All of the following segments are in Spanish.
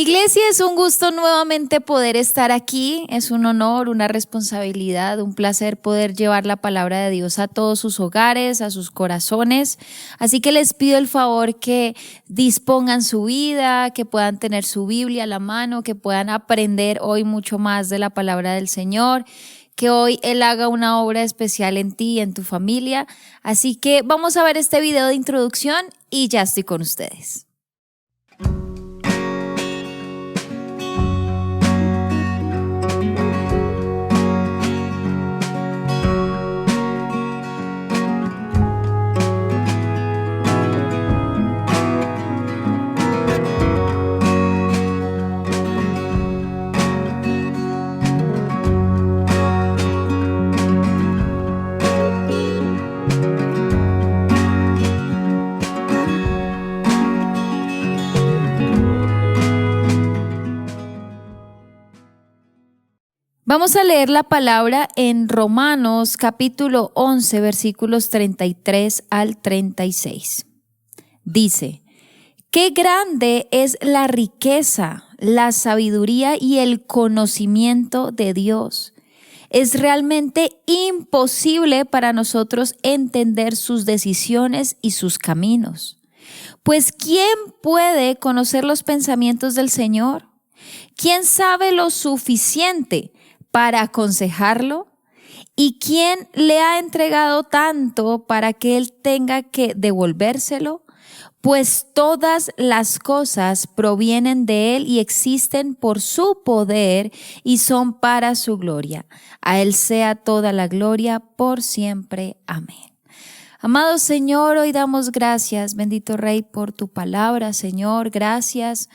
Iglesia, es un gusto nuevamente poder estar aquí, es un honor, una responsabilidad, un placer poder llevar la palabra de Dios a todos sus hogares, a sus corazones. Así que les pido el favor que dispongan su vida, que puedan tener su Biblia a la mano, que puedan aprender hoy mucho más de la palabra del Señor, que hoy Él haga una obra especial en ti y en tu familia. Así que vamos a ver este video de introducción y ya estoy con ustedes. Vamos a leer la palabra en Romanos capítulo 11, versículos 33 al 36. Dice: ¡qué grande es la riqueza, la sabiduría y el conocimiento de Dios! Es realmente imposible para nosotros entender sus decisiones y sus caminos. Pues ¿quién puede conocer los pensamientos del Señor? ¿Quién sabe lo suficiente para aconsejarlo? ¿Y quién le ha entregado tanto para que él tenga que devolvérselo? Pues todas las cosas provienen de él y existen por su poder y son para su gloria. A él sea toda la gloria por siempre. Amén. Amado Señor, hoy damos gracias, bendito Rey, por tu palabra, Señor. Gracias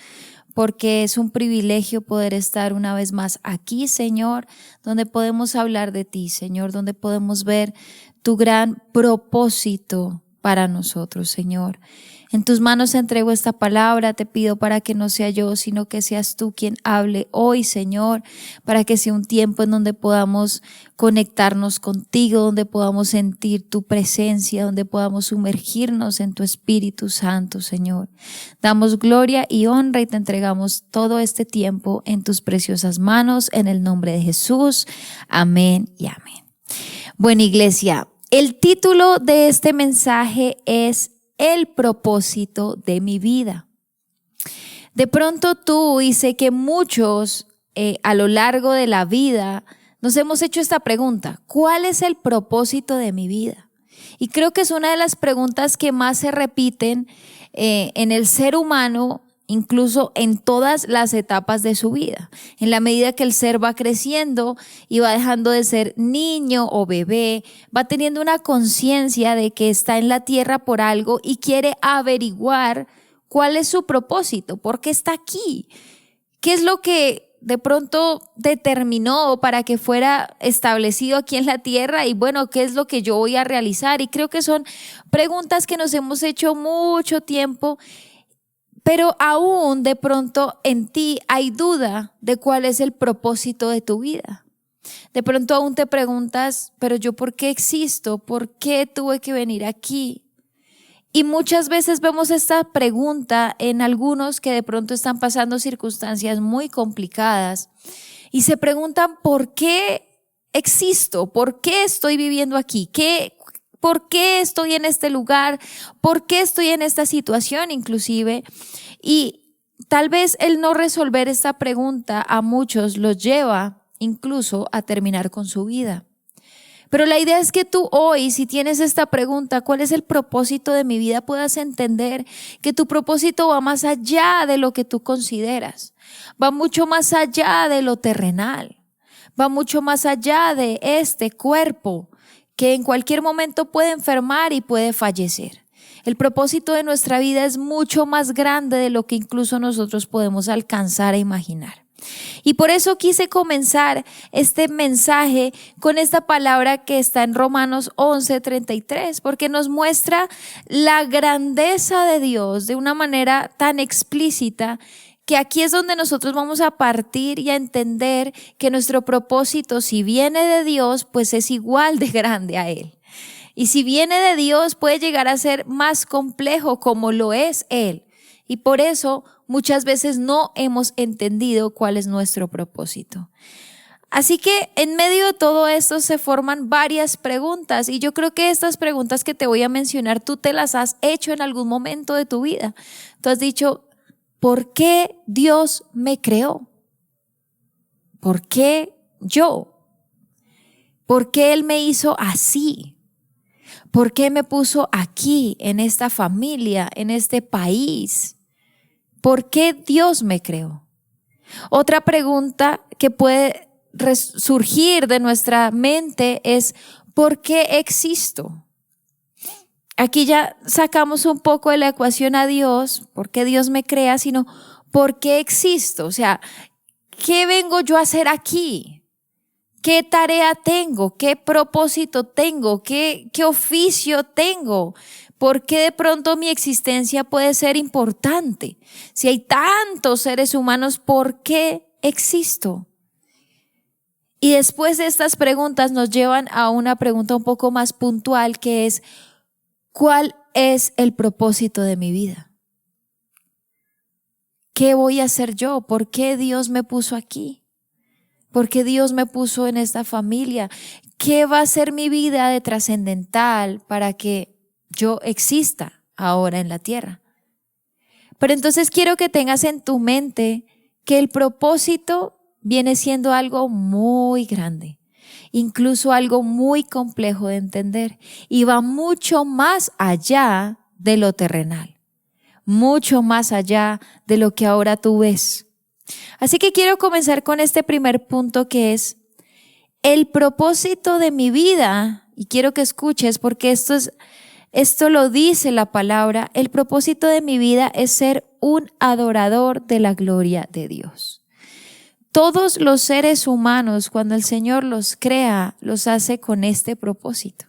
porque es un privilegio poder estar una vez más aquí, Señor, donde podemos hablar de ti, Señor, donde podemos ver tu gran propósito para nosotros, Señor. En tus manos entrego esta palabra, te pido para que no sea yo, sino que seas tú quien hable hoy, Señor, para que sea un tiempo en donde podamos conectarnos contigo, donde podamos sentir tu presencia, donde podamos sumergirnos en tu Espíritu Santo, Señor. Damos gloria y honra y te entregamos todo este tiempo en tus preciosas manos, en el nombre de Jesús. Amén y amén. Bueno, iglesia, el título de este mensaje es el propósito de mi vida. De pronto tú, y sé que muchos a lo largo de la vida nos hemos hecho esta pregunta: ¿cuál es el propósito de mi vida? Y creo que es una de las preguntas que más se repiten en el ser humano, incluso en todas las etapas de su vida. En la medida que el ser va creciendo y va dejando de ser niño o bebé, va teniendo una conciencia de que está en la tierra por algo y quiere averiguar cuál es su propósito, por qué está aquí, qué es lo que de pronto determinó para que fuera establecido aquí en la tierra y bueno, qué es lo que yo voy a realizar. Y creo que son preguntas que nos hemos hecho mucho tiempo. Pero aún de pronto en ti hay duda de cuál es el propósito de tu vida. De pronto aún te preguntas: pero yo ¿por qué existo? ¿Por qué tuve que venir aquí? Y muchas veces vemos esta pregunta en algunos que de pronto están pasando circunstancias muy complicadas y se preguntan: ¿por qué existo? ¿Por qué estoy viviendo aquí? ¿Por qué estoy en este lugar? ¿Por qué estoy en esta situación inclusive? Y tal vez el no resolver esta pregunta a muchos los lleva incluso a terminar con su vida. Pero la idea es que tú hoy, si tienes esta pregunta: ¿cuál es el propósito de mi vida?, puedas entender que tu propósito va más allá de lo que tú consideras. Va mucho más allá de lo terrenal. Va mucho más allá de este cuerpo que en cualquier momento puede enfermar y puede fallecer. El propósito de nuestra vida es mucho más grande de lo que incluso nosotros podemos alcanzar a imaginar. Y por eso quise comenzar este mensaje con esta palabra que está en Romanos 11:33, porque nos muestra la grandeza de Dios de una manera tan explícita que aquí es donde nosotros vamos a partir y a entender que nuestro propósito, si viene de Dios, pues es igual de grande a Él. Y si viene de Dios, puede llegar a ser más complejo como lo es Él. Y por eso muchas veces no hemos entendido cuál es nuestro propósito. Así que en medio de todo esto se forman varias preguntas y yo creo que estas preguntas que te voy a mencionar tú te las has hecho en algún momento de tu vida. Tú has dicho, ¿por qué Dios me creó? ¿Por qué yo? ¿Por qué Él me hizo así? ¿Por qué me puso aquí, en esta familia, en este país? ¿Por qué Dios me creó? Otra pregunta que puede surgir de nuestra mente es ¿por qué existo? Aquí ya sacamos un poco de la ecuación a Dios, ¿por qué Dios me crea? Sino ¿por qué existo? O sea, ¿qué vengo yo a hacer aquí? ¿Qué tarea tengo? ¿Qué propósito tengo? ¿Qué oficio tengo? ¿Por qué de pronto mi existencia puede ser importante? Si hay tantos seres humanos, ¿por qué existo? Y después de estas preguntas nos llevan a una pregunta un poco más puntual que es, ¿cuál es el propósito de mi vida? ¿Qué voy a hacer yo? ¿Por qué Dios me puso aquí? ¿Por qué Dios me puso en esta familia? ¿Qué va a ser mi vida de trascendental para que yo exista ahora en la tierra? Pero entonces quiero que tengas en tu mente que el propósito viene siendo algo muy grande, incluso algo muy complejo de entender y va mucho más allá de lo terrenal, mucho más allá de lo que ahora tú ves. Así que quiero comenzar con este primer punto que es el propósito de mi vida, y quiero que escuches porque esto lo dice la palabra, el propósito de mi vida es ser un adorador de la gloria de Dios. Todos los seres humanos, cuando el Señor los crea, los hace con este propósito,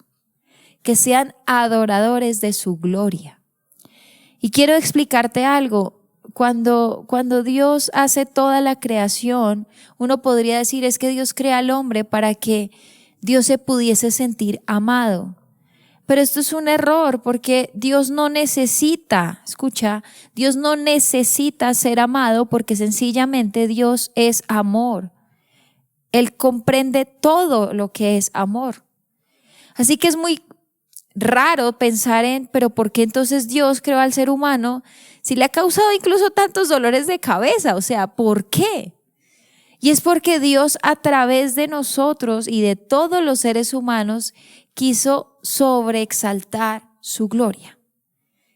que sean adoradores de su gloria. Y quiero explicarte algo. Cuando Dios hace toda la creación, uno podría decir es que Dios crea al hombre para que Dios se pudiese sentir amado. Pero esto es un error porque Dios no necesita, escucha, Dios no necesita ser amado porque sencillamente Dios es amor. Él comprende todo lo que es amor. Así que es muy raro pensar pero ¿por qué entonces Dios creó al ser humano si le ha causado incluso tantos dolores de cabeza? O sea, ¿por qué? Y es porque Dios a través de nosotros y de todos los seres humanos quiso sobreexaltar su gloria,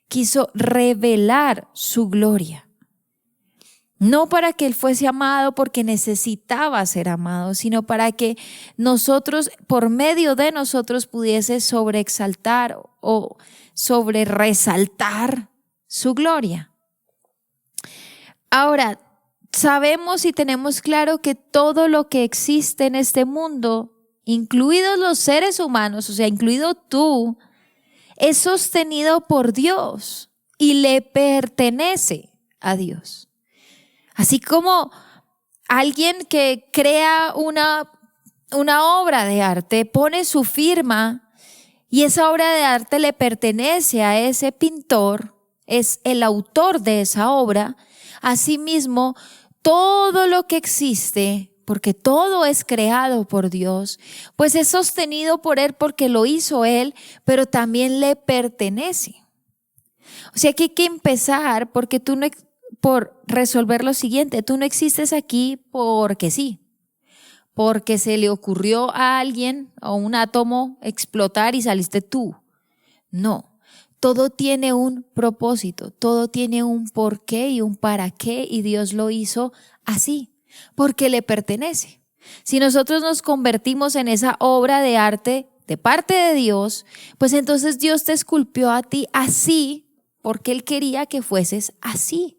quiso revelar su gloria. No para que Él fuese amado porque necesitaba ser amado, sino para que nosotros, por medio de nosotros, pudiese sobreexaltar o sobreresaltar su gloria. Ahora, sabemos y tenemos claro que todo lo que existe en este mundo, incluidos los seres humanos, o sea, incluido tú, es sostenido por Dios y le pertenece a Dios. Así como alguien que crea una obra de arte, pone su firma y esa obra de arte le pertenece a ese pintor, es el autor de esa obra. Asimismo, todo lo que existe, porque todo es creado por Dios, pues es sostenido por Él porque lo hizo Él, pero también le pertenece. O sea que hay que empezar por resolver lo siguiente: tú no existes aquí porque sí, porque se le ocurrió a alguien, a un átomo, explotar y saliste tú. No, todo tiene un propósito, todo tiene un porqué y un para qué, y Dios lo hizo así, porque le pertenece. Si nosotros nos convertimos en esa obra de arte de parte de Dios, pues entonces Dios te esculpió a ti así, porque Él quería que fueses así.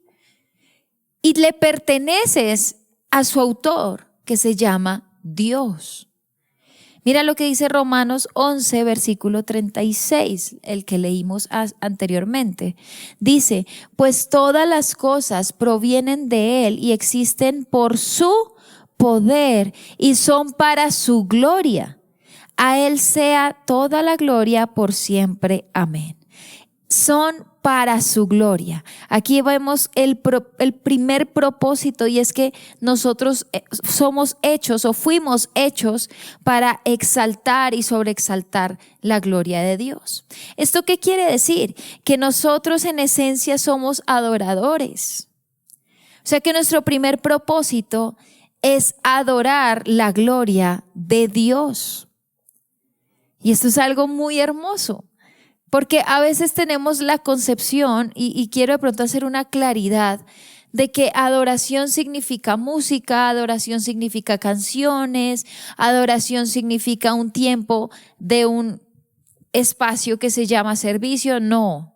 Y le perteneces a su autor, que se llama Dios. Mira lo que dice Romanos 11, versículo 36, el que leímos anteriormente. Dice, pues todas las cosas provienen de Él y existen por su poder y son para su gloria. A Él sea toda la gloria por siempre. Amén. son para su gloria. Aquí vemos el primer propósito, y es que nosotros somos hechos o fuimos hechos para exaltar y sobreexaltar la gloria de Dios. ¿Esto qué quiere decir? Que nosotros en esencia somos adoradores. O sea que nuestro primer propósito es adorar la gloria de Dios. Y esto es algo muy hermoso. Porque a veces tenemos la concepción, y quiero de pronto hacer una claridad, de que adoración significa música, adoración significa canciones, adoración significa un tiempo de un espacio que se llama servicio. No,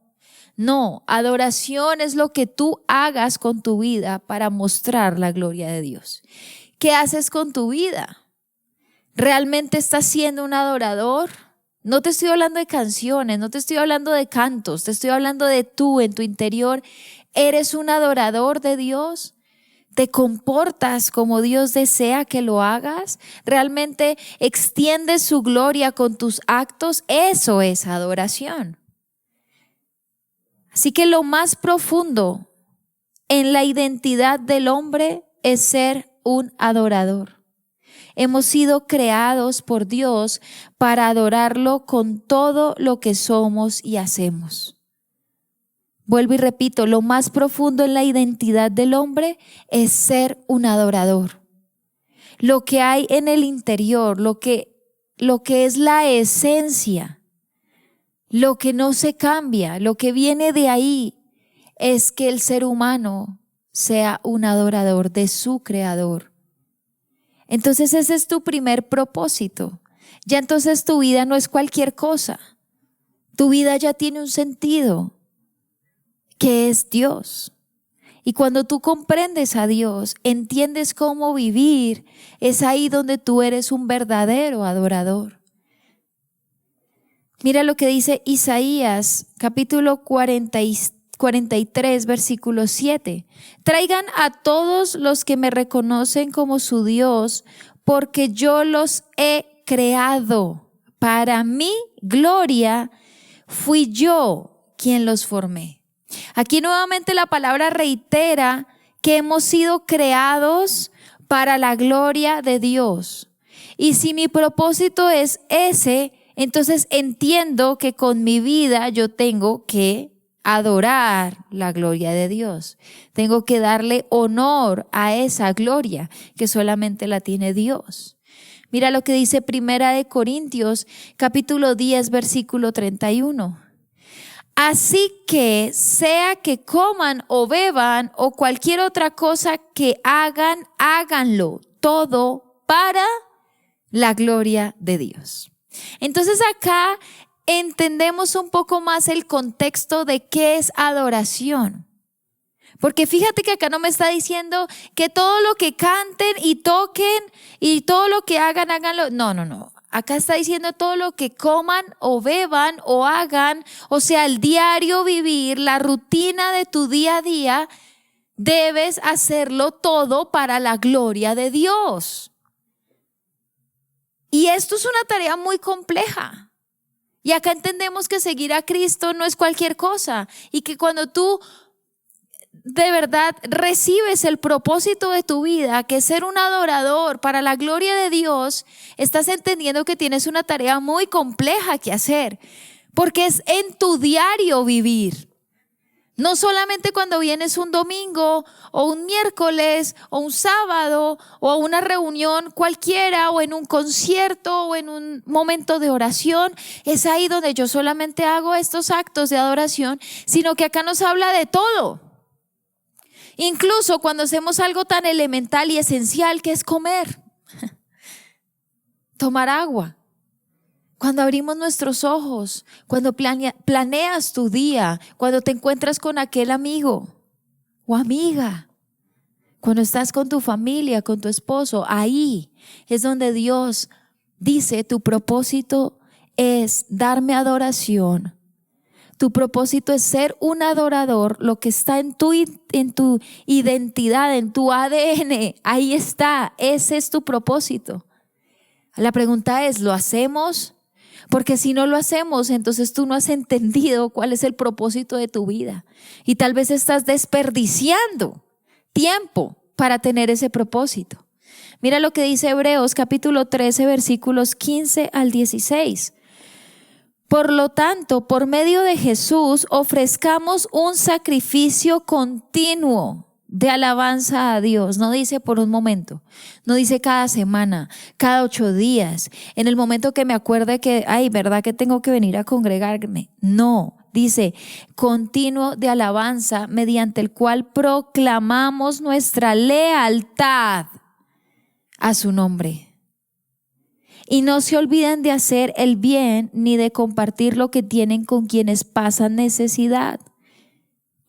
adoración es lo que tú hagas con tu vida para mostrar la gloria de Dios. ¿Qué haces con tu vida? ¿Realmente estás siendo un adorador? No te estoy hablando de canciones, no te estoy hablando de cantos, te estoy hablando de tú en tu interior. ¿Eres un adorador de Dios? ¿Te comportas como Dios desea que lo hagas? ¿Realmente extiendes su gloria con tus actos? Eso es adoración. Así que lo más profundo en la identidad del hombre es ser un adorador. Hemos sido creados por Dios para adorarlo con todo lo que somos y hacemos. Vuelvo y repito, lo más profundo en la identidad del hombre es ser un adorador. Lo que hay en el interior, lo que es la esencia, lo que no se cambia, lo que viene de ahí, es que el ser humano sea un adorador de su creador. Entonces ese es tu primer propósito. Ya entonces tu vida no es cualquier cosa. Tu vida ya tiene un sentido, que es Dios. Y cuando tú comprendes a Dios, entiendes cómo vivir, es ahí donde tú eres un verdadero adorador. Mira lo que dice Isaías, capítulo 43, versículo 7. Traigan a todos los que me reconocen como su Dios, porque yo los he creado. Para mi gloria fui yo quien los formé. Aquí nuevamente la palabra reitera que hemos sido creados para la gloria de Dios. Y si mi propósito es ese, entonces entiendo que con mi vida yo tengo que adorar la gloria de Dios. Tengo que darle honor a esa gloria que solamente la tiene Dios. Mira lo que dice Primera de Corintios, capítulo 10, versículo 31. Así que sea que coman o beban o cualquier otra cosa que hagan, háganlo todo para la gloria de Dios. Entonces acá entendemos un poco más el contexto de qué es adoración. Porque fíjate que acá no me está diciendo que todo lo que canten y toquen y todo lo que hagan, háganlo. No. Acá está diciendo todo lo que coman o beban o hagan, o sea, el diario vivir, la rutina de tu día a día, debes hacerlo todo para la gloria de Dios. Y esto es una tarea muy compleja. Y acá entendemos que seguir a Cristo no es cualquier cosa, y que cuando tú de verdad recibes el propósito de tu vida, que es ser un adorador para la gloria de Dios, estás entendiendo que tienes una tarea muy compleja que hacer, porque es en tu diario vivir. No solamente cuando vienes un domingo o un miércoles o un sábado o a una reunión cualquiera o en un concierto o en un momento de oración, es ahí donde yo solamente hago estos actos de adoración, sino que acá nos habla de todo. Incluso cuando hacemos algo tan elemental y esencial que es comer, tomar agua. Cuando abrimos nuestros ojos, cuando planeas tu día, cuando te encuentras con aquel amigo o amiga, cuando estás con tu familia, con tu esposo, ahí es donde Dios dice: tu propósito es darme adoración. Tu propósito es ser un adorador, lo que está en tu identidad, en tu ADN, ahí está, ese es tu propósito. La pregunta es, ¿lo hacemos? Porque si no lo hacemos, entonces tú no has entendido cuál es el propósito de tu vida. Y tal vez estás desperdiciando tiempo para tener ese propósito. Mira lo que dice Hebreos capítulo 13, versículos 15 al 16. Por lo tanto, por medio de Jesús, ofrezcamos un sacrificio continuo de alabanza a Dios. No dice por un momento, no dice cada semana, cada 8 días, en el momento que me acuerde que, ¿verdad que tengo que venir a congregarme? No, dice continuo de alabanza, mediante el cual proclamamos nuestra lealtad a su nombre. Y no se olviden de hacer el bien ni de compartir lo que tienen con quienes pasan necesidad.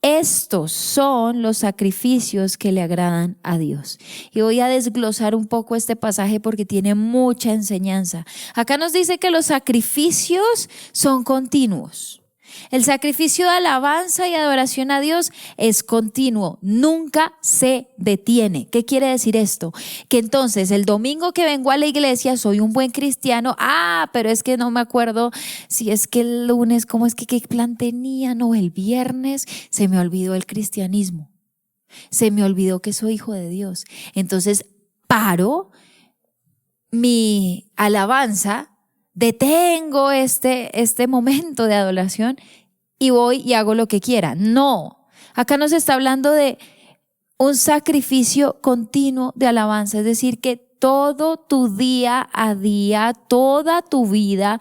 Estos son los sacrificios que le agradan a Dios. Y voy a desglosar un poco este pasaje porque tiene mucha enseñanza. Acá nos dice que los sacrificios son continuos. El sacrificio de alabanza y adoración a Dios es continuo, nunca se detiene. ¿Qué quiere decir esto? Que entonces el domingo que vengo a la iglesia soy un buen cristiano. Pero es que no me acuerdo si es que el lunes, ¿cómo es que qué plan tenía? No, el viernes se me olvidó el cristianismo. Se me olvidó que soy hijo de Dios. Entonces paro mi alabanza, detengo este momento de adoración y voy y hago lo que quiera. No, acá nos está hablando de un sacrificio continuo de alabanza, es decir, que todo tu día a día, toda tu vida,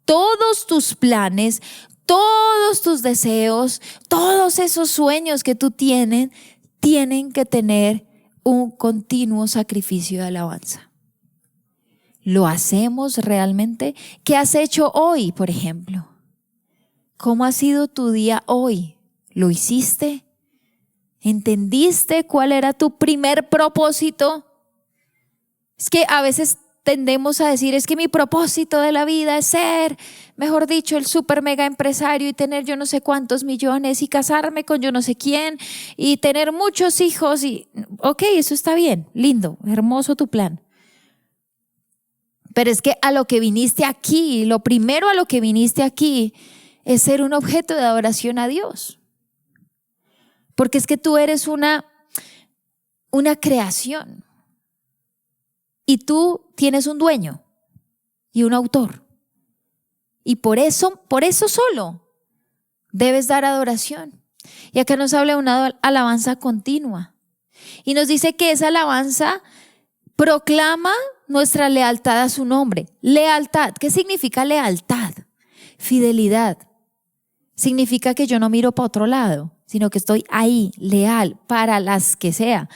todos tus planes, todos tus deseos, todos esos sueños que tú tienes, tienen que tener un continuo sacrificio de alabanza. ¿Lo hacemos realmente? ¿Qué has hecho hoy, por ejemplo? ¿Cómo ha sido tu día hoy? ¿Lo hiciste? ¿Entendiste cuál era tu primer propósito? Es que a veces tendemos a decir, es que mi propósito de la vida es ser, mejor dicho, el super mega empresario y tener yo no sé cuántos millones y casarme con yo no sé quién y tener muchos hijos. Ok, eso está bien, lindo, hermoso tu plan. Pero es que a lo que viniste aquí, lo primero a lo que viniste aquí es ser un objeto de adoración a Dios. Porque es que tú eres una creación y tú tienes un dueño y un autor. Y por eso solo debes dar adoración. Y acá nos habla de una alabanza continua. Y nos dice que esa alabanza proclama nuestra lealtad a su nombre. Lealtad, ¿qué significa lealtad? Fidelidad. Significa que yo no miro para otro lado, sino que estoy ahí, leal, para las que sea,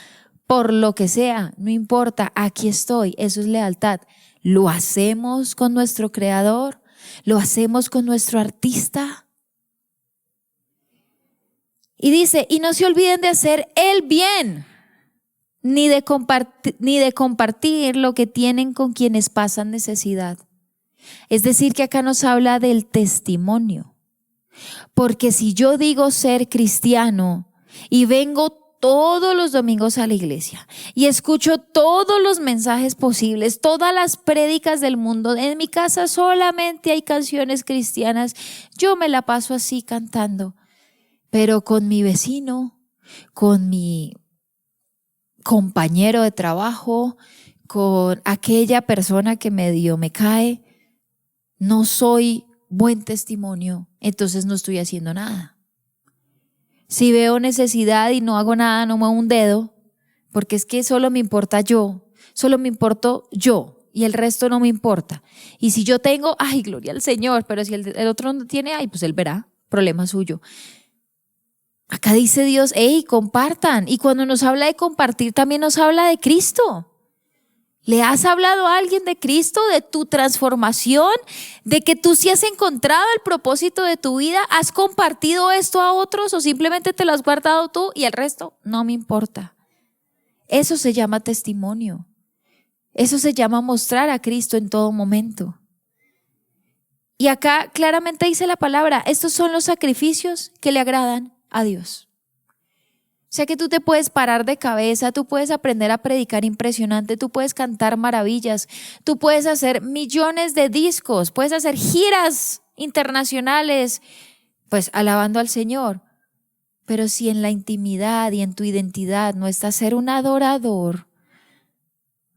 por lo que sea, no importa, aquí estoy. Eso es lealtad. Lo hacemos con nuestro creador, lo hacemos con nuestro artista. Y dice, y no se olviden de hacer el bien, ni de compartir lo que tienen con quienes pasan necesidad. Es decir, que acá nos habla del testimonio. Porque si yo digo ser cristiano y vengo todos los domingos a la iglesia y escucho todos los mensajes posibles, todas las prédicas del mundo, en mi casa solamente hay canciones cristianas, yo me la paso así cantando, pero con mi vecino, con mi compañero de trabajo, con aquella persona que medio me cae, no soy buen testimonio, entonces no estoy haciendo nada. Si veo necesidad y no hago nada, no muevo un dedo, porque es que solo me importa yo, solo me importo yo y el resto no me importa. Y si yo tengo, gloria al Señor, pero si el otro no tiene, pues él verá, problema suyo. Acá dice Dios, compartan. Y cuando nos habla de compartir, también nos habla de Cristo. ¿Le has hablado a alguien de Cristo, de tu transformación, de que tú sí has encontrado el propósito de tu vida? ¿Has compartido esto a otros o simplemente te lo has guardado tú y el resto no me importa? Eso se llama testimonio. Eso se llama mostrar a Cristo en todo momento. Y acá claramente dice la palabra, estos son los sacrificios que le agradan a Dios. sea que tú te puedes parar de cabeza, tú puedes aprender a predicar impresionante, tú puedes cantar maravillas, tú puedes hacer millones de discos, puedes hacer giras internacionales, pues alabando al Señor. Pero si en la intimidad y en tu identidad no estás ser un adorador,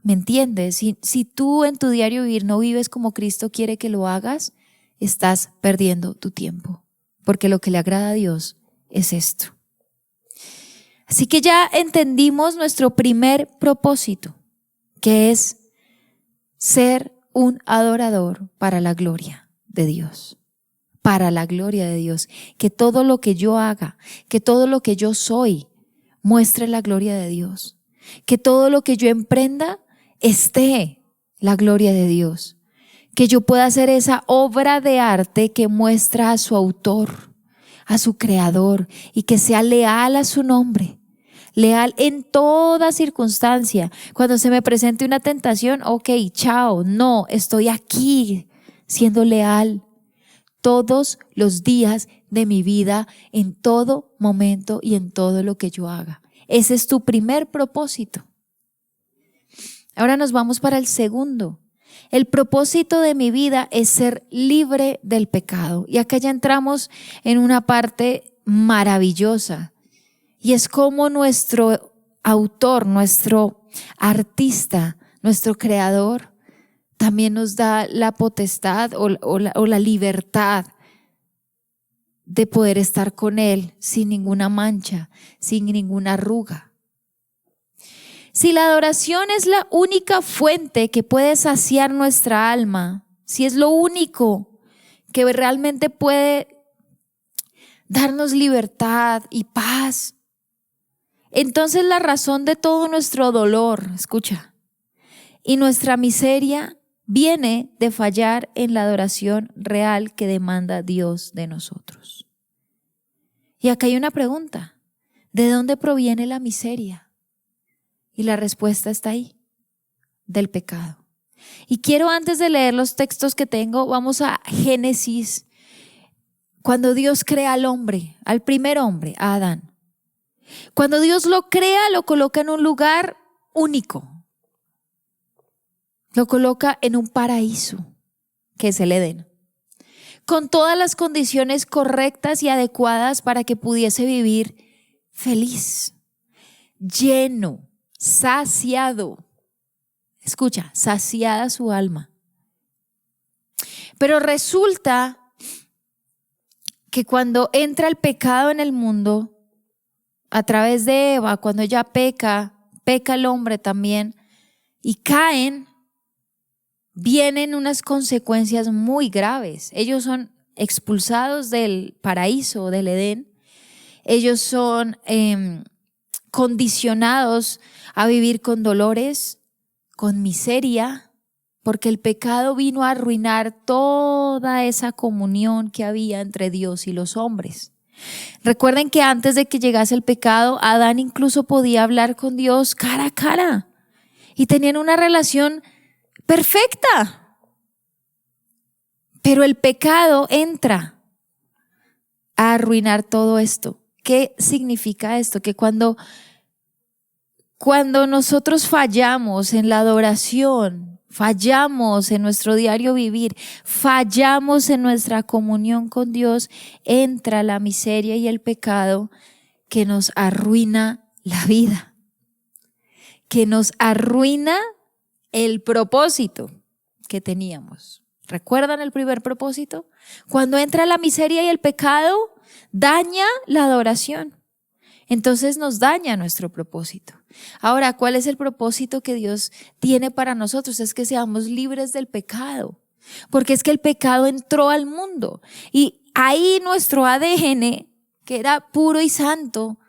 ¿me entiendes? Si tú en tu diario vivir no vives como Cristo quiere que lo hagas, estás perdiendo tu tiempo, porque lo que le agrada a Dios es esto. Así que ya entendimos nuestro primer propósito, que es ser un adorador para la gloria de Dios. Para la gloria de Dios. Que todo lo que yo haga, que todo lo que yo soy, muestre la gloria de Dios. Que todo lo que yo emprenda esté la gloria de Dios. Que yo pueda hacer esa obra de arte que muestra a su autor, a su creador, y que sea leal a su nombre. Leal en toda circunstancia. Cuando se me presente una tentación, ok, chao, no, estoy aquí siendo leal todos los días de mi vida, en todo momento y en todo lo que yo haga. Ese es tu primer propósito. Ahora nos vamos para el segundo. El propósito de mi vida es ser libre del pecado. Y acá ya entramos en una parte maravillosa. Y es como nuestro autor, nuestro artista, nuestro creador, también nos da la potestad o la libertad de poder estar con Él sin ninguna mancha, sin ninguna arruga. Si la adoración es la única fuente que puede saciar nuestra alma, si es lo único que realmente puede darnos libertad y paz, entonces la razón de todo nuestro dolor, escucha, y nuestra miseria viene de fallar en la adoración real que demanda Dios de nosotros. Y acá hay una pregunta: ¿de dónde proviene la miseria? Y la respuesta está ahí, del pecado. Y quiero, antes de leer los textos que tengo, vamos a Génesis, cuando Dios crea al hombre, al primer hombre, a Adán. Cuando Dios lo crea, lo coloca en un lugar único. Lo coloca en un paraíso, que es el Edén, con todas las condiciones correctas y adecuadas para que pudiese vivir feliz, lleno, saciado. Escucha, saciada su alma. Pero resulta que cuando entra el pecado en el mundo, a través de Eva, cuando ella peca el hombre también, y caen, vienen unas consecuencias muy graves. Ellos son expulsados del paraíso, del Edén. Ellos son condicionados a vivir con dolores, con miseria, porque el pecado vino a arruinar toda esa comunión que había entre Dios y los hombres. Recuerden que antes de que llegase el pecado, Adán incluso podía hablar con Dios cara a cara y tenían una relación perfecta. Pero el pecado entra a arruinar todo esto. ¿Qué significa esto? Que cuando nosotros fallamos en la adoración, fallamos en nuestro diario vivir, fallamos en nuestra comunión con Dios, entra la miseria y el pecado que nos arruina la vida, que nos arruina el propósito que teníamos. ¿Recuerdan el primer propósito? Cuando entra la miseria y el pecado, daña la adoración. Entonces nos daña nuestro propósito. Ahora, ¿cuál es el propósito que Dios tiene para nosotros? Es que seamos libres del pecado. Porque es que el pecado entró al mundo y ahí nuestro ADN, que era puro y santo,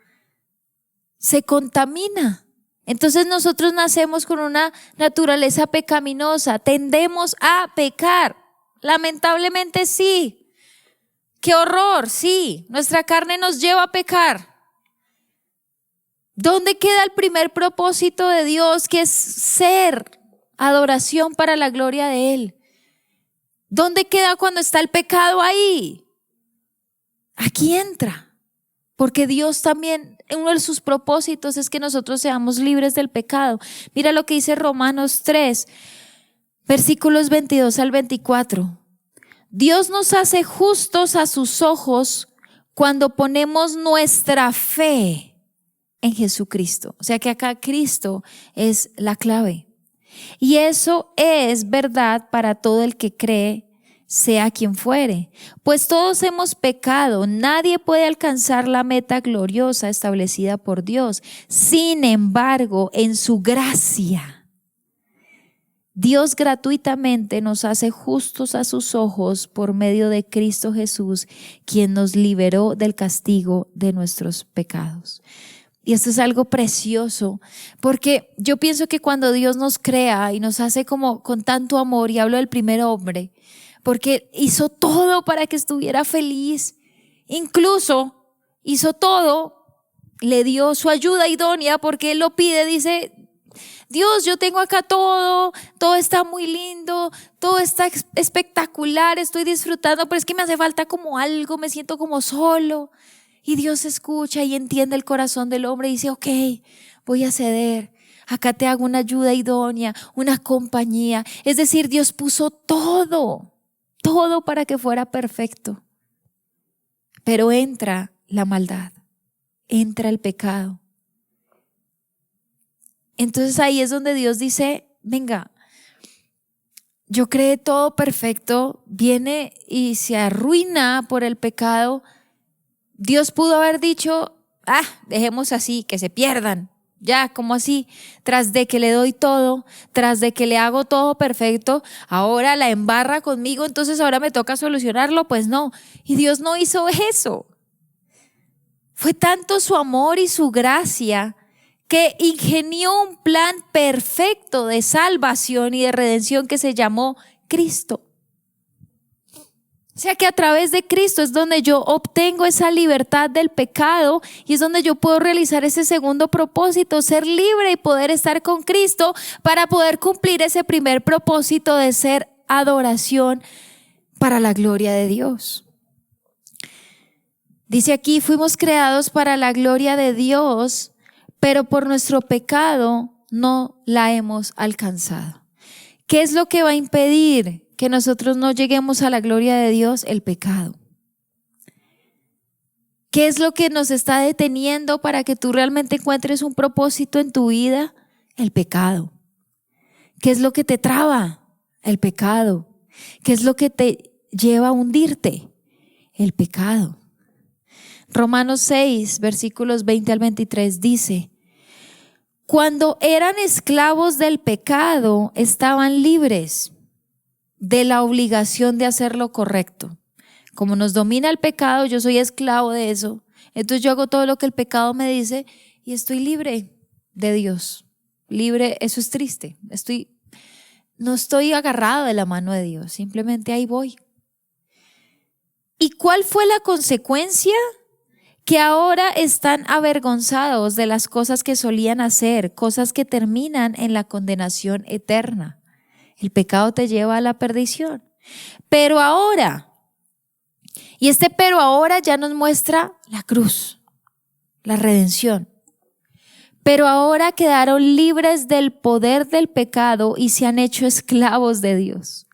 se contamina. Entonces nosotros nacemos con una naturaleza pecaminosa, tendemos a pecar. Lamentablemente sí. ¡Qué horror! Sí, nuestra carne nos lleva a pecar. ¿Dónde queda el primer propósito de Dios, que es ser adoración para la gloria de Él? ¿Dónde queda cuando está el pecado ahí? Aquí entra, porque Dios también uno de sus propósitos es que nosotros seamos libres del pecado. Mira lo que dice Romanos 3, versículos 22 al 24. Dios nos hace justos a sus ojos cuando ponemos nuestra fe en Jesucristo. O sea que acá Cristo es la clave. Y eso es verdad para todo el que cree, sea quien fuere. Pues todos hemos pecado, nadie puede alcanzar la meta gloriosa establecida por Dios. Sin embargo, en su gracia, Dios gratuitamente nos hace justos a sus ojos por medio de Cristo Jesús, quien nos liberó del castigo de nuestros pecados. Y esto es algo precioso, porque yo pienso que cuando Dios nos crea y nos hace como con tanto amor, y hablo del primer hombre, porque hizo todo para que estuviera feliz, incluso hizo todo, le dio su ayuda idónea porque Él lo pide, dice: Dios, yo tengo acá todo está muy lindo, todo está espectacular, estoy disfrutando, pero es que me hace falta como algo, me siento como solo. Y Dios escucha y entiende el corazón del hombre y dice: ok, voy a ceder, acá te hago una ayuda idónea, una compañía. Es decir, Dios puso todo para que fuera perfecto. Pero entra la maldad, entra el pecado. Entonces ahí es donde Dios dice: venga, yo creé todo perfecto, viene y se arruina por el pecado. Dios pudo haber dicho: dejemos así, que se pierdan. Ya, ¿cómo así? Tras de que le doy todo, tras de que le hago todo perfecto, ahora la embarra conmigo, entonces ahora me toca solucionarlo. Pues no, y Dios no hizo eso. Fue tanto su amor y su gracia que ingenió un plan perfecto de salvación y de redención que se llamó Cristo. O sea que a través de Cristo es donde yo obtengo esa libertad del pecado y es donde yo puedo realizar ese segundo propósito, ser libre y poder estar con Cristo para poder cumplir ese primer propósito de ser adoración para la gloria de Dios. Dice aquí: fuimos creados para la gloria de Dios, pero por nuestro pecado no la hemos alcanzado. ¿Qué es lo que va a impedir que nosotros no lleguemos a la gloria de Dios? El pecado. ¿Qué es lo que nos está deteniendo para que tú realmente encuentres un propósito en tu vida? El pecado. ¿Qué es lo que te traba? El pecado. ¿Qué es lo que te lleva a hundirte? El pecado. Romanos 6, versículos 20 al 23 dice: cuando eran esclavos del pecado, estaban libres de la obligación de hacer lo correcto. Como nos domina el pecado, yo soy esclavo de eso. Entonces yo hago todo lo que el pecado me dice y estoy libre de Dios. Libre, eso es triste. No estoy agarrado de la mano de Dios, simplemente ahí voy. ¿Y cuál fue la consecuencia? Que ahora están avergonzados de las cosas que solían hacer, cosas que terminan en la condenación eterna. El pecado te lleva a la perdición. Pero ahora, y este pero ahora ya nos muestra la cruz, la redención. Pero ahora quedaron libres del poder del pecado y se han hecho esclavos de Dios.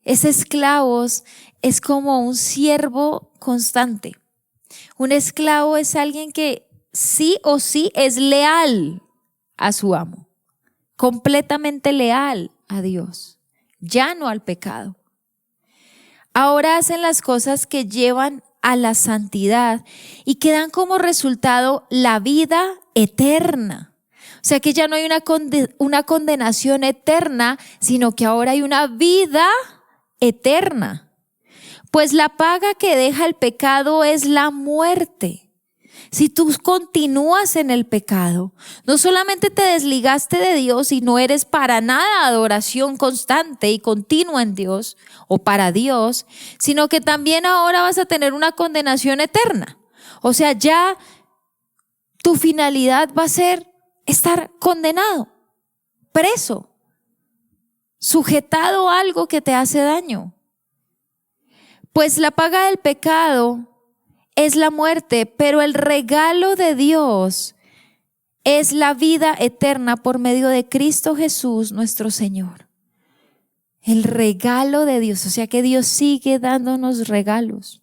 Ese esclavos es como un siervo constante. Un esclavo es alguien que sí o sí es leal a su amo, completamente leal a Dios, ya no al pecado. Ahora hacen las cosas que llevan a la santidad y que dan como resultado la vida eterna. O sea que ya no hay una condenación eterna, sino que ahora hay una vida eterna. Pues la paga que deja el pecado es la muerte. Si tú continúas en el pecado, no solamente te desligaste de Dios y no eres para nada adoración constante y continua en Dios o para Dios, sino que también ahora vas a tener una condenación eterna. O sea, ya tu finalidad va a ser estar condenado, preso, sujetado a algo que te hace daño. Pues la paga del pecado es la muerte, pero el regalo de Dios es la vida eterna por medio de Cristo Jesús, nuestro Señor. El regalo de Dios, o sea que Dios sigue dándonos regalos.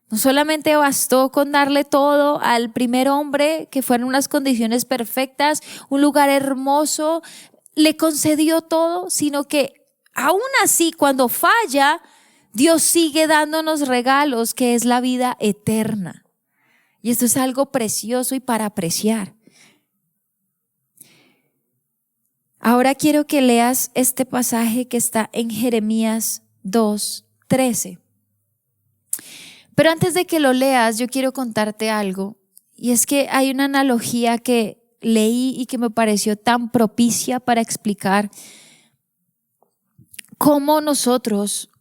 No solamente bastó con darle todo al primer hombre, que fueron unas condiciones perfectas, un lugar hermoso, le concedió todo, sino que aún así cuando falla, Dios sigue dándonos regalos, que es la vida eterna. Y esto es algo precioso y para apreciar. Ahora quiero que leas este pasaje que está en Jeremías 2:13. Pero antes de que lo leas, yo quiero contarte algo. Y es que hay una analogía que leí y que me pareció tan propicia para explicar cómo nosotros,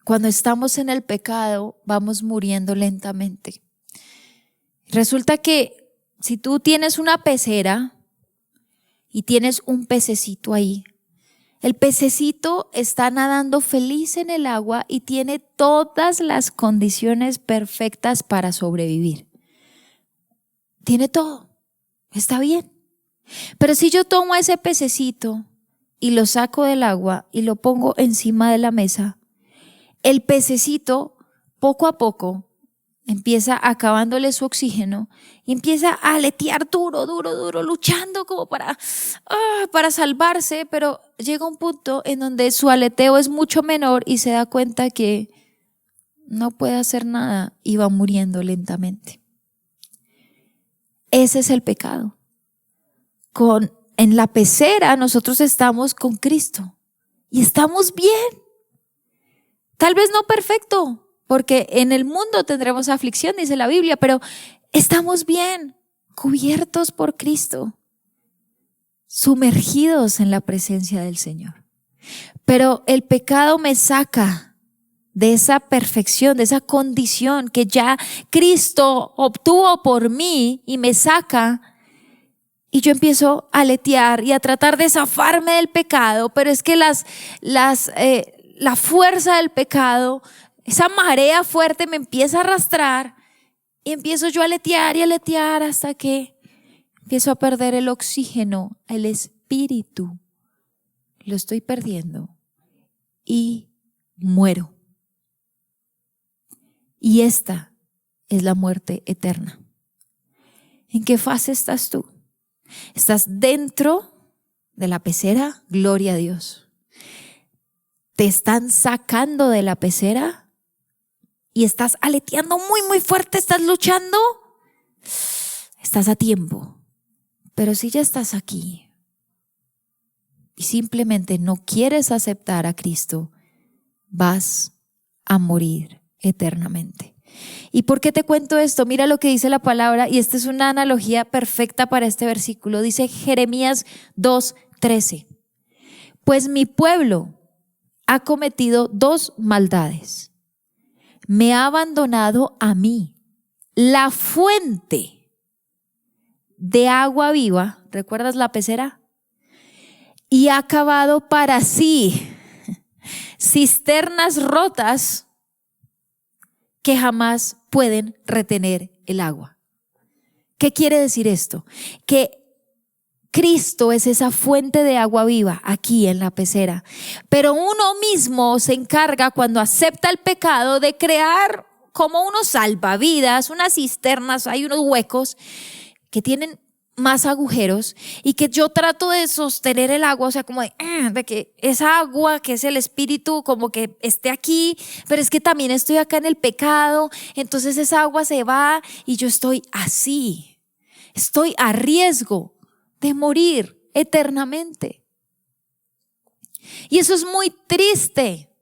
cuando estamos en el pecado, vamos muriendo lentamente. Resulta que si tú tienes una pecera y tienes un pececito ahí, el pececito está nadando feliz en el agua y tiene todas las condiciones perfectas para sobrevivir. Tiene todo, está bien. Pero si yo tomo ese pececito y lo saco del agua y lo pongo encima de la mesa, el pececito poco a poco empieza acabándole su oxígeno y empieza a aletear duro, luchando como para salvarse, pero llega un punto en donde su aleteo es mucho menor y se da cuenta que no puede hacer nada y va muriendo lentamente. Ese es el pecado. En la pecera nosotros estamos con Cristo y estamos bien. Tal vez no perfecto, porque en el mundo tendremos aflicción, dice la Biblia, pero estamos bien, cubiertos por Cristo, sumergidos en la presencia del Señor. Pero el pecado me saca de esa perfección, de esa condición que ya Cristo obtuvo por mí y me saca. Y yo empiezo a aletear y a tratar de zafarme del pecado, pero es que la fuerza del pecado, esa marea fuerte me empieza a arrastrar y empiezo yo a aletear y aletear hasta que empiezo a perder el oxígeno, el espíritu. Lo estoy perdiendo y muero. Y esta es la muerte eterna. ¿En qué fase estás tú? ¿Estás dentro de la pecera? Gloria a Dios. ¿Te están sacando de la pecera? ¿Y estás aleteando muy fuerte? ¿Estás luchando? Estás a tiempo. Pero si ya estás aquí y simplemente no quieres aceptar a Cristo, vas a morir eternamente. ¿Y por qué te cuento esto? Mira lo que dice la palabra, y esta es una analogía perfecta para este versículo. Dice Jeremías 2:13. Pues mi pueblo ha cometido dos maldades. Me ha abandonado a mí, la fuente de agua viva. ¿Recuerdas la pecera? Y ha cavado para sí cisternas rotas que jamás pueden retener el agua. ¿Qué quiere decir esto? Que Cristo es esa fuente de agua viva aquí en la pecera, pero uno mismo se encarga, cuando acepta el pecado, de crear como unos salvavidas, unas cisternas, hay unos huecos que tienen más agujeros y que yo trato de sostener el agua, o sea, como de que esa agua que es el espíritu como que esté aquí, pero es que también estoy acá en el pecado, entonces esa agua se va y yo estoy así, estoy a riesgo de morir eternamente. Y eso es muy triste,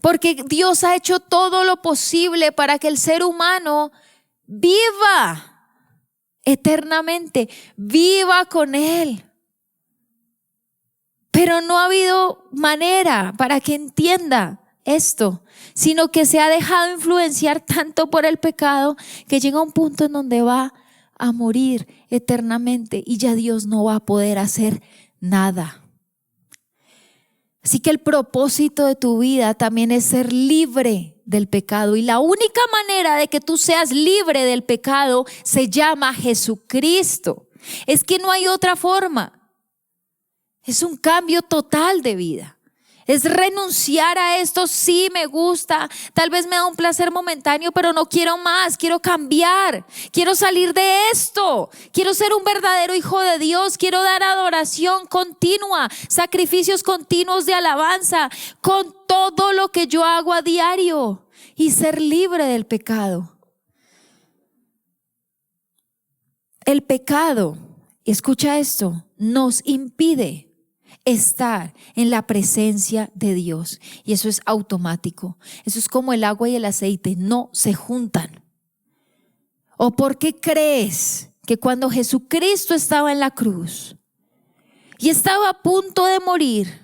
porque Dios ha hecho todo lo posible para que el ser humano viva eternamente, viva con Él. Pero no ha habido manera para que entienda esto, sino que se ha dejado influenciar tanto por el pecado que llega a un punto en donde va a morir eternamente y ya Dios no va a poder hacer nada. Así que el propósito de tu vida también es ser libre del pecado. Y la única manera de que tú seas libre del pecado se llama Jesucristo. Es que no hay otra forma. Es un cambio total de vida. Es renunciar a esto. Sí, me gusta, tal vez me da un placer momentáneo, pero no quiero más, quiero cambiar, quiero salir de esto, quiero ser un verdadero hijo de Dios, quiero dar adoración continua, sacrificios continuos de alabanza con todo lo que yo hago a diario y ser libre del pecado. El pecado, escucha esto, nos impide estar en la presencia de Dios. Y eso es automático. Eso es como el agua y el aceite, no se juntan. ¿O por qué crees que cuando Jesucristo estaba en la cruz y estaba a punto de morir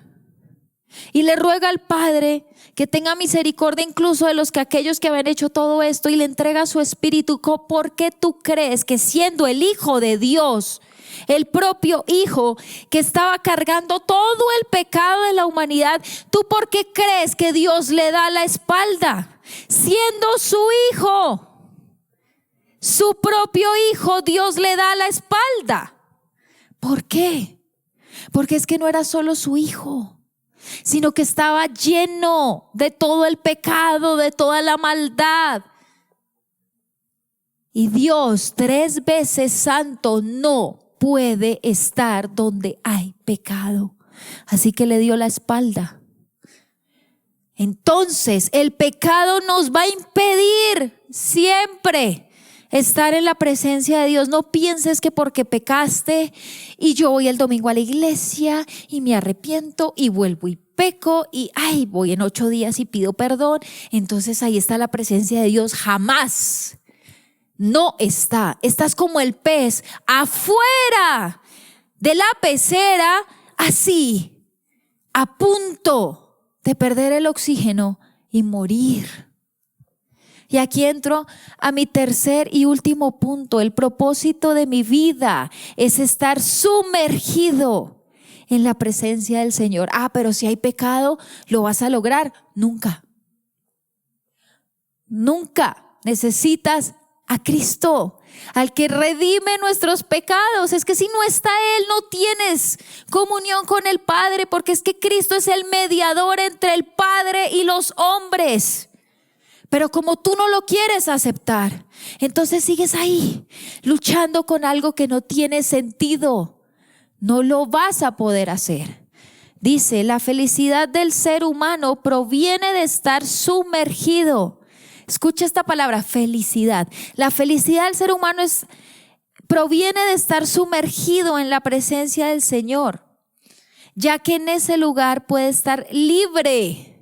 y le ruega al Padre que tenga misericordia incluso de aquellos que habían hecho todo esto y le entrega su espíritu, por qué tú crees que siendo el Hijo de Dios, el propio Hijo que estaba cargando todo el pecado de la humanidad, tú por qué crees que Dios le da la espalda? Siendo su Hijo, su propio Hijo, Dios le da la espalda. ¿Por qué? Porque es que no era solo su Hijo, sino que estaba lleno de todo el pecado, de toda la maldad. Y Dios, 3 veces santo, no puede estar donde hay pecado. Así que le dio la espalda. Entonces el pecado nos va a impedir siempre estar en la presencia de Dios. No pienses que porque pecaste y yo voy el domingo a la iglesia y me arrepiento y vuelvo y peco y voy en 8 días y pido perdón, entonces ahí está la presencia de Dios. Jamás. No está. Estás como el pez afuera de la pecera, así, a punto de perder el oxígeno y morir. Y aquí entro a mi tercer y último punto. El propósito de mi vida es estar sumergido en la presencia del Señor. Pero si hay pecado, ¿lo vas a lograr? Nunca. Nunca. Necesitas a Cristo, al que redime nuestros pecados. Es que si no está Él, no tienes comunión con el Padre, porque es que Cristo es el mediador entre el Padre y los hombres. Pero como tú no lo quieres aceptar, entonces sigues ahí luchando con algo que no tiene sentido. No lo vas a poder hacer. Dice, la felicidad del ser humano proviene de estar sumergido. Escucha esta palabra, felicidad. La felicidad del ser humano proviene de estar sumergido en la presencia del Señor, ya que en ese lugar puede estar libre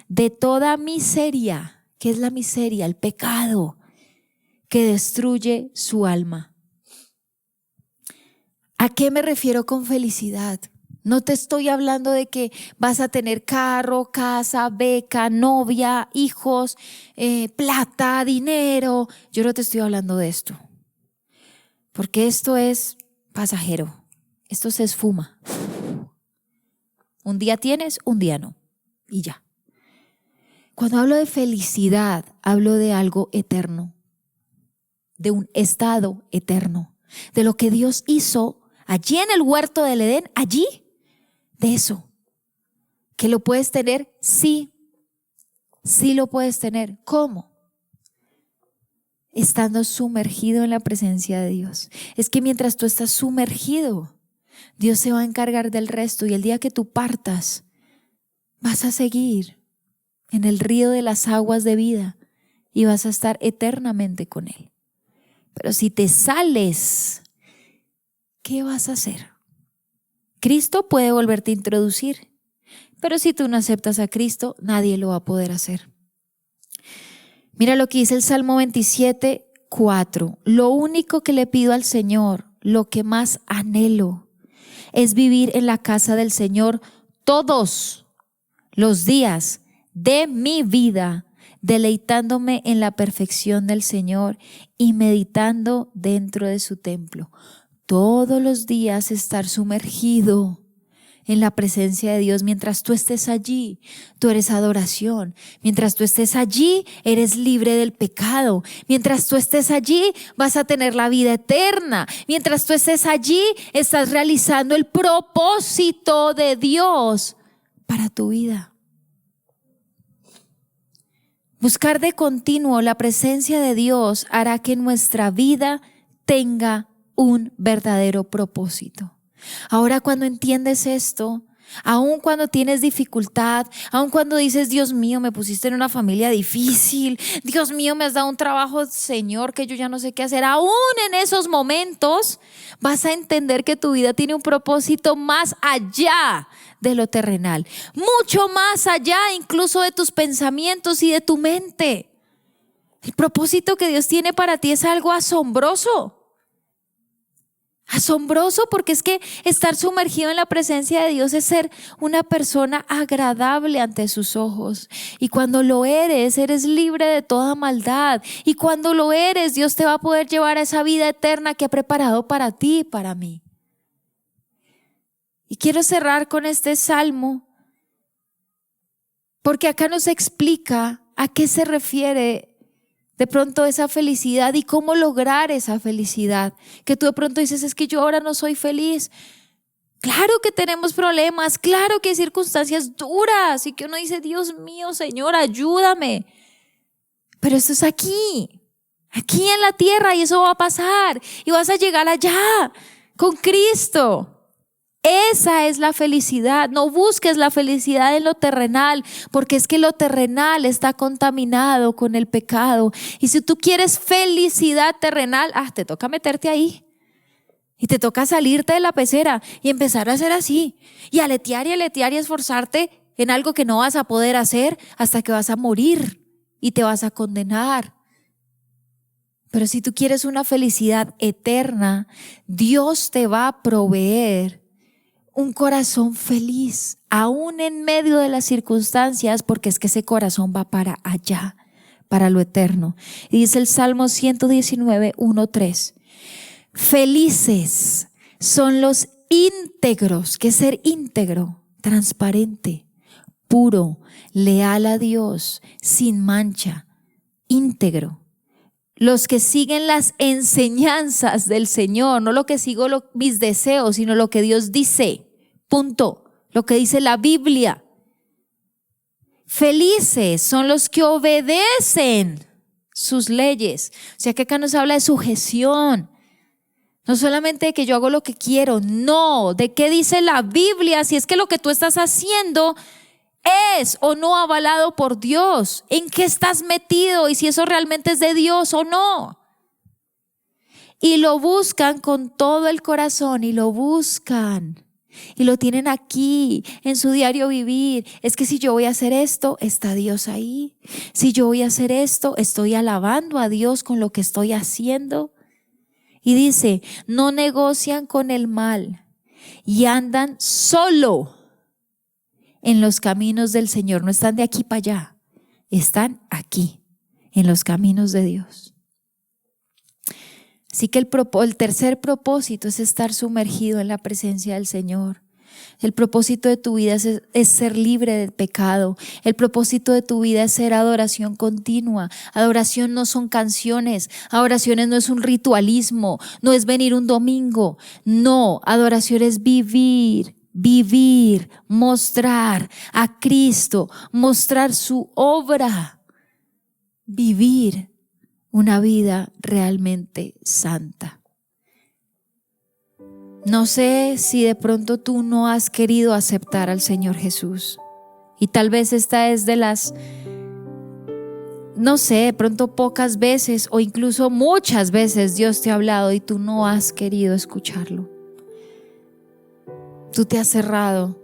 de toda miseria. ¿Qué es la miseria? El pecado que destruye su alma. ¿A qué me refiero con felicidad? No te estoy hablando de que vas a tener carro, casa, beca, novia, hijos, plata, dinero. Yo no te estoy hablando de esto, porque esto es pasajero. Esto se esfuma. Un día tienes, un día no, y ya. Cuando hablo de felicidad, hablo de algo eterno, de un estado eterno, de lo que Dios hizo allí en el huerto del Edén, allí. De eso, que lo puedes tener, sí lo puedes tener. ¿Cómo? Estando sumergido en la presencia de Dios. Es que mientras tú estás sumergido, Dios se va a encargar del resto, y el día que tú partas, vas a seguir en el río de las aguas de vida y vas a estar eternamente con Él. Pero si te sales, ¿qué vas a hacer? Cristo puede volverte a introducir, pero si tú no aceptas a Cristo, nadie lo va a poder hacer. Mira lo que dice el Salmo 27:4. Lo único que le pido al Señor, lo que más anhelo, es vivir en la casa del Señor todos los días de mi vida, deleitándome en la perfección del Señor y meditando dentro de su templo. Todos los días estar sumergido en la presencia de Dios. Mientras tú estés allí, tú eres adoración. Mientras tú estés allí, eres libre del pecado. Mientras tú estés allí, vas a tener la vida eterna. Mientras tú estés allí, estás realizando el propósito de Dios para tu vida. Buscar de continuo la presencia de Dios hará que nuestra vida tenga un verdadero propósito. Ahora, cuando entiendes esto, aun cuando tienes dificultad, aun cuando dices, Dios mío, me pusiste en una familia difícil, Dios mío, me has dado un trabajo, Señor, que yo ya no sé qué hacer, aún en esos momentos vas a entender que tu vida tiene un propósito más allá de lo terrenal, mucho más allá incluso de tus pensamientos y de tu mente. El propósito que Dios tiene para ti es algo asombroso. Asombroso, porque es que estar sumergido en la presencia de Dios es ser una persona agradable ante sus ojos. Y cuando lo eres, eres libre de toda maldad. Y cuando lo eres, Dios te va a poder llevar a esa vida eterna que ha preparado para ti y para mí. Y quiero cerrar con este salmo, porque acá nos explica a qué se refiere de pronto esa felicidad y cómo lograr esa felicidad. Que tú de pronto dices, es que yo ahora no soy feliz. Claro que tenemos problemas, claro que hay circunstancias duras y que uno dice, Dios mío, Señor, ayúdame. Pero esto es aquí en la tierra, y eso va a pasar y vas a llegar allá con Cristo. Esa es la felicidad. No busques la felicidad en lo terrenal, porque es que lo terrenal está contaminado con el pecado. Y si tú quieres felicidad terrenal, te toca meterte ahí. Y te toca salirte de la pecera y empezar a hacer así. Y aletear y esforzarte en algo que no vas a poder hacer hasta que vas a morir y te vas a condenar. Pero si tú quieres una felicidad eterna, Dios te va a proveer un corazón feliz, aún en medio de las circunstancias, porque es que ese corazón va para allá, para lo eterno. Y dice el Salmo 119, 1-3. Felices son los íntegros. ¿Qué es ser íntegro? Transparente, puro, leal a Dios, sin mancha, íntegro. Los que siguen las enseñanzas del Señor, no lo que sigo mis deseos, sino lo que Dios dice. Punto. Lo que dice la Biblia. Felices son los que obedecen sus leyes. O sea que acá nos habla de sujeción. No solamente de que yo hago lo que quiero, no, de qué dice la Biblia, si es que lo que tú estás haciendo es o no avalado por Dios, en qué estás metido y si eso realmente es de Dios o no. Y lo buscan con todo el corazón y lo buscan y lo tienen aquí en su diario vivir. Es que si yo voy a hacer esto, está Dios ahí. Si yo voy a hacer esto, estoy alabando a Dios con lo que estoy haciendo. Y dice, no negocian con el mal y andan solo en los caminos del Señor. No están de aquí para allá, están aquí, en los caminos de Dios. Así que el tercer propósito es estar sumergido en la presencia del Señor. El propósito de tu vida es ser libre del pecado. El propósito de tu vida es ser adoración continua. Adoración no son canciones. Adoraciones no es un ritualismo. No es venir un domingo. No, adoración es vivir, mostrar a Cristo, mostrar su obra. Vivir una vida realmente santa. No sé si de pronto tú no has querido aceptar al Señor Jesús. Y tal vez esta es de las, no sé, de pronto pocas veces o incluso muchas veces Dios te ha hablado y tú no has querido escucharlo. Tú te has cerrado.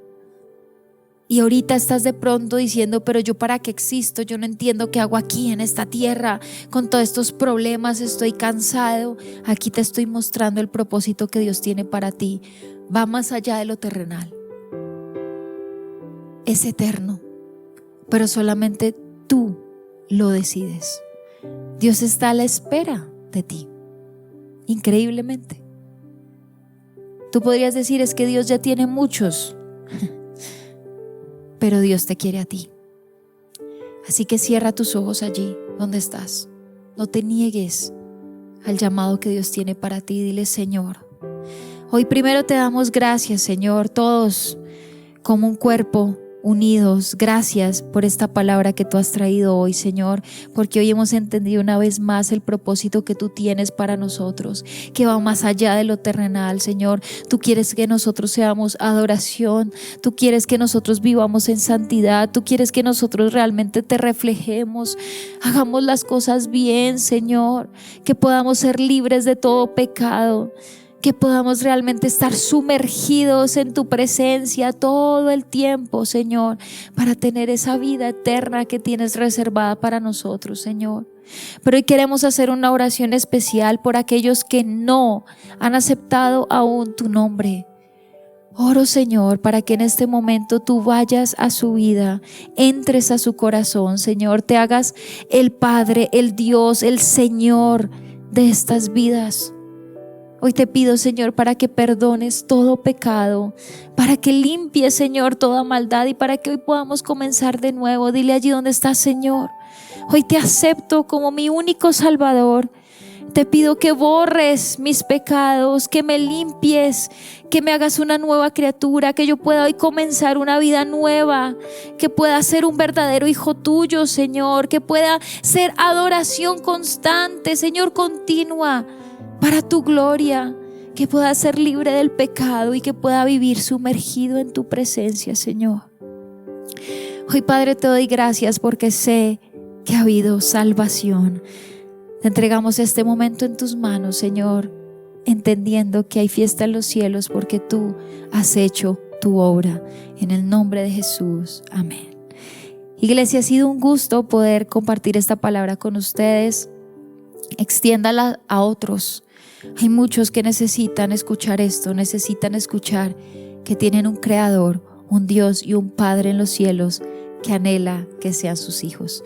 Y ahorita estás de pronto diciendo, pero yo para qué existo, yo no entiendo qué hago aquí en esta tierra, con todos estos problemas, estoy cansado. Aquí te estoy mostrando el propósito que Dios tiene para ti. Va más allá de lo terrenal. Es eterno, pero solamente tú lo decides. Dios está a la espera de ti, increíblemente. Tú podrías decir, es que Dios ya tiene muchos pero Dios te quiere a ti. Así que cierra tus ojos allí donde estás. No te niegues al llamado que Dios tiene para ti. Dile: Señor, hoy primero te damos gracias, Señor, todos como un cuerpo, unidos. Gracias por esta palabra que tú has traído hoy, Señor, porque hoy hemos entendido una vez más el propósito que tú tienes para nosotros, que va más allá de lo terrenal, Señor. Tú quieres que nosotros seamos adoración, tú quieres que nosotros vivamos en santidad, tú quieres que nosotros realmente te reflejemos, hagamos las cosas bien, Señor, que podamos ser libres de todo pecado, que podamos realmente estar sumergidos en tu presencia todo el tiempo, Señor, para tener esa vida eterna que tienes reservada para nosotros, Señor. Pero hoy queremos hacer una oración especial por aquellos que no han aceptado aún tu nombre. Oro, Señor, para que en este momento tú vayas a su vida, entres a su corazón, Señor, te hagas el Padre, el Dios, el Señor de estas vidas. Hoy te pido, Señor, para que perdones todo pecado, para que limpies, Señor, toda maldad y para que hoy podamos comenzar de nuevo. Dile allí donde estás: Señor, hoy te acepto como mi único Salvador. Te pido que borres mis pecados, que me limpies, que me hagas una nueva criatura, que yo pueda hoy comenzar una vida nueva, que pueda ser un verdadero hijo tuyo, Señor, que pueda ser adoración constante, Señor, continua, para tu gloria, que pueda ser libre del pecado y que pueda vivir sumergido en tu presencia, Señor. Hoy, Padre, te doy gracias porque sé que ha habido salvación. Te entregamos este momento en tus manos, Señor, entendiendo que hay fiesta en los cielos porque tú has hecho tu obra. En el nombre de Jesús, amén. Iglesia, ha sido un gusto poder compartir esta palabra con ustedes. Extiéndala a otros. Hay muchos que necesitan escuchar esto, necesitan escuchar que tienen un Creador, un Dios y un Padre en los cielos que anhela que sean sus hijos.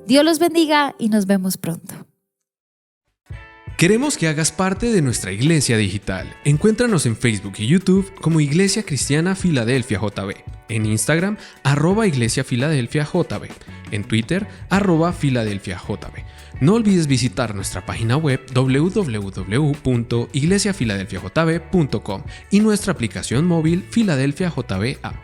Dios los bendiga y nos vemos pronto. Queremos que hagas parte de nuestra iglesia digital. Encuéntranos en Facebook y YouTube como Iglesia Cristiana Filadelfia JB, en Instagram @Iglesia Filadelfia JB, en Twitter @Filadelfia JB. No olvides visitar nuestra página web www.iglesiafiladelfiajb.com y nuestra aplicación móvil Filadelfia JB App.